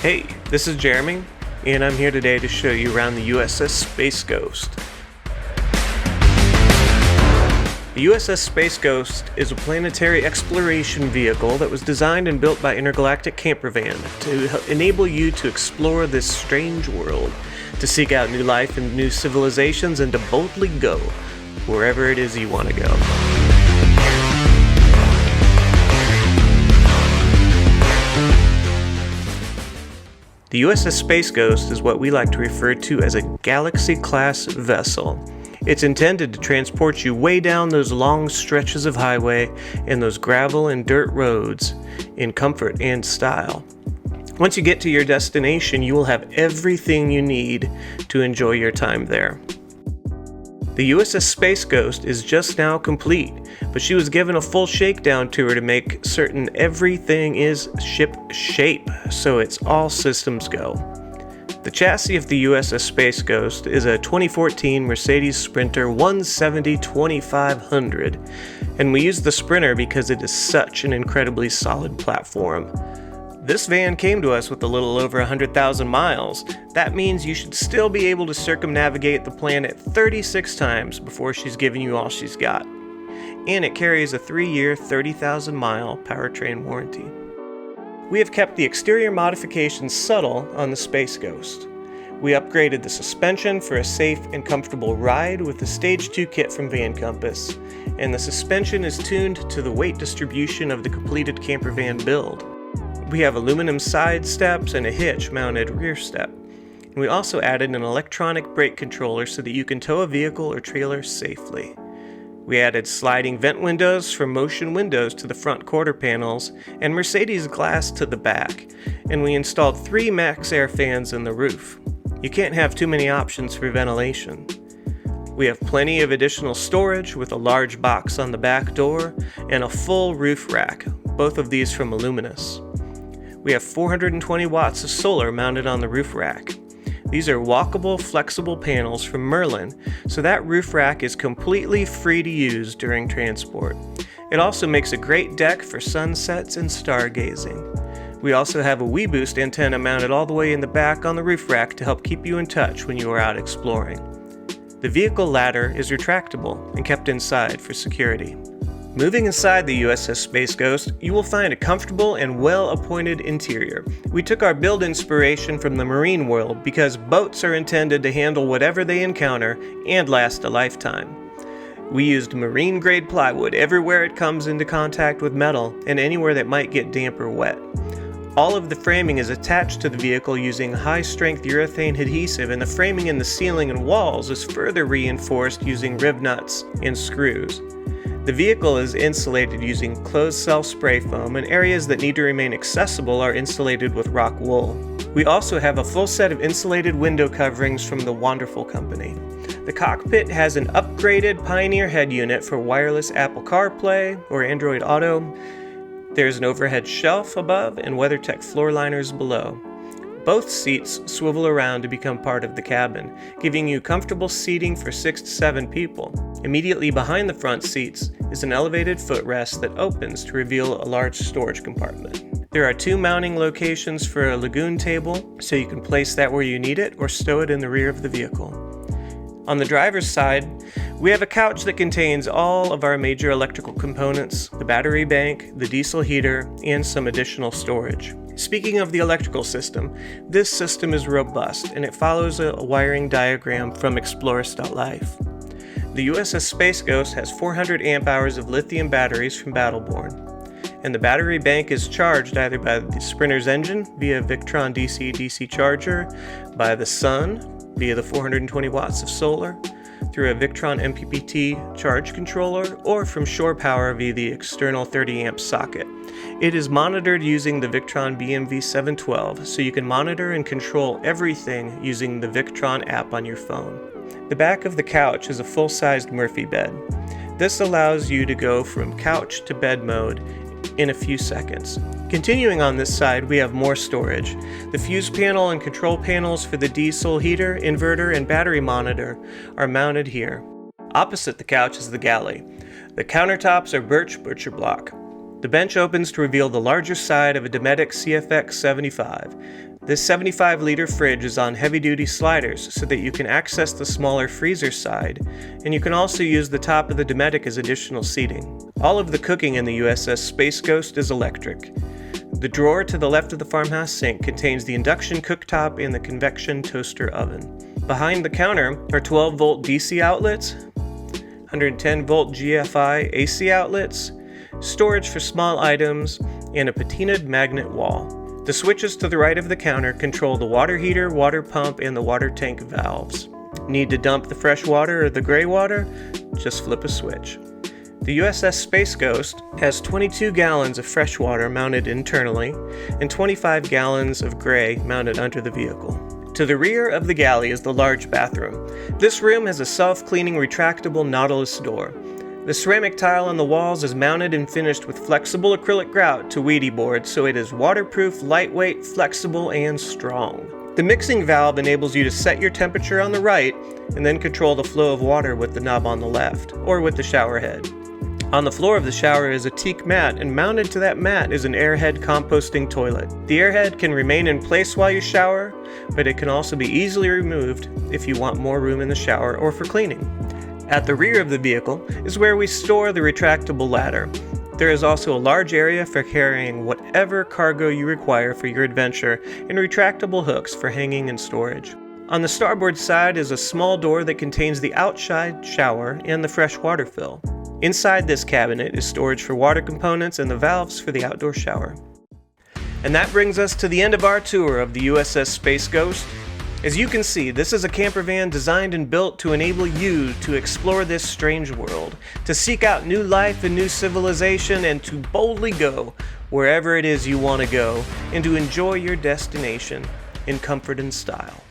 Hey, this is Jeremy, and I'm here today to show you around the USS SpaceGhost. The USS SpaceGhost is a planetary exploration vehicle that was designed and built by Intergalactic Campervan to enable you to explore this strange world, to seek out new life and new civilizations, and to boldly go wherever it is you want to go. The USS SpaceGhost is what we like to refer to as a Galaxy-class vessel. It's intended to transport you way down those long stretches of highway and those gravel and dirt roads in comfort and style. Once you get to your destination, you will have everything you need to enjoy your time there. The USS SpaceGhost is just now complete, but she was given a full shakedown tour to make certain everything is ship shape, so it's all systems go. The chassis of the USS SpaceGhost is a 2014 Mercedes Sprinter 170-2500, and we use the Sprinter because it is such an incredibly solid platform. This van came to us with a little over 100,000 miles. That means you should still be able to circumnavigate the planet 36 times before she's given you all she's got. And it carries a 3-year, 30,000-mile powertrain warranty. We have kept the exterior modifications subtle on the SpaceGhost. We upgraded the suspension for a safe and comfortable ride with the Stage 2 kit from Van Compass, and the suspension is tuned to the weight distribution of the completed Campervan build. We have aluminum side steps and a hitch-mounted rear step. And we also added an electronic brake controller so that you can tow a vehicle or trailer safely. We added sliding vent windows for motion windows to the front quarter panels and Mercedes glass to the back, and we installed 3 Max Air fans in the roof. You can't have too many options for ventilation. We have plenty of additional storage with a large box on the back door and a full roof rack, both of these from Aluminous. We have 420 watts of solar mounted on the roof rack. These are walkable, flexible panels from Merlin, so that roof rack is completely free to use during transport. It also makes a great deck for sunsets and stargazing. We also have a WeBoost antenna mounted all the way in the back on the roof rack to help keep you in touch when you are out exploring. The vehicle ladder is retractable and kept inside for security. Moving inside the USS SpaceGhost, you will find a comfortable and well-appointed interior. We took our build inspiration from the marine world because boats are intended to handle whatever they encounter and last a lifetime. We used marine-grade plywood everywhere it comes into contact with metal and anywhere that might get damp or wet. All of the framing is attached to the vehicle using high-strength urethane adhesive, and the framing in the ceiling and walls is further reinforced using rib nuts and screws. The vehicle is insulated using closed-cell spray foam, and areas that need to remain accessible are insulated with rock wool. We also have a full set of insulated window coverings from the Wonderful Company. The cockpit has an upgraded Pioneer head unit for wireless Apple CarPlay or Android Auto. There's an overhead shelf above and WeatherTech floor liners below. Both seats swivel around to become part of the cabin, giving you comfortable seating for 6 to 7 people. Immediately behind the front seats is an elevated footrest that opens to reveal a large storage compartment. There are 2 mounting locations for a lagoon table, so you can place that where you need it or stow it in the rear of the vehicle. On the driver's side, we have a couch that contains all of our major electrical components, the battery bank, the diesel heater, and some additional storage. Speaking of the electrical system, this system is robust and it follows a wiring diagram from Explorers.life. The USS SpaceGhost has 400 amp hours of lithium batteries from Battleborn, and the battery bank is charged either by the Sprinter's engine via Victron DC-DC charger, by the sun via the 420 watts of solar, through a Victron MPPT charge controller, or from shore power via the external 30 amp socket. It is monitored using the Victron BMV712, so you can monitor and control everything using the Victron app on your phone. The back of the couch is a full-sized Murphy bed. This allows you to go from couch to bed mode in a few seconds. Continuing on this side, we have more storage. The fuse panel and control panels for the diesel heater, inverter, and battery monitor are mounted here. Opposite the couch is the galley. The countertops are birch butcher block. The bench opens to reveal the larger side of a Dometic CFX 75. This 75-liter fridge is on heavy-duty sliders so that you can access the smaller freezer side, and you can also use the top of the Dometic as additional seating. All of the cooking in the USS SpaceGhost is electric. The drawer to the left of the farmhouse sink contains the induction cooktop and the convection toaster oven. Behind the counter are 12-volt DC outlets, 110-volt GFI AC outlets, storage for small items, and a patinaed magnet wall. The switches to the right of the counter control the water heater, water pump, and the water tank valves. Need to dump the fresh water or the gray water? Just flip a switch. The USS SpaceGhost has 22 gallons of fresh water mounted internally and 25 gallons of gray mounted under the vehicle. To the rear of the galley is the large bathroom. This room has a self-cleaning retractable Nautilus door. The ceramic tile on the walls is mounted and finished with flexible acrylic grout to Ouija board, so it is waterproof, lightweight, flexible, and strong. The mixing valve enables you to set your temperature on the right and then control the flow of water with the knob on the left, or with the shower head. On the floor of the shower is a teak mat, and mounted to that mat is an airhead composting toilet. The airhead can remain in place while you shower, but it can also be easily removed if you want more room in the shower or for cleaning. At the rear of the vehicle is where we store the retractable ladder. There is also a large area for carrying whatever cargo you require for your adventure and retractable hooks for hanging and storage. On the starboard side is a small door that contains the outside shower and the fresh water fill. Inside this cabinet is storage for water components and the valves for the outdoor shower. And that brings us to the end of our tour of the USS SpaceGhost. As you can see, this is a camper van designed and built to enable you to explore this strange world, to seek out new life and new civilization, and to boldly go wherever it is you want to go, and to enjoy your destination in comfort and style.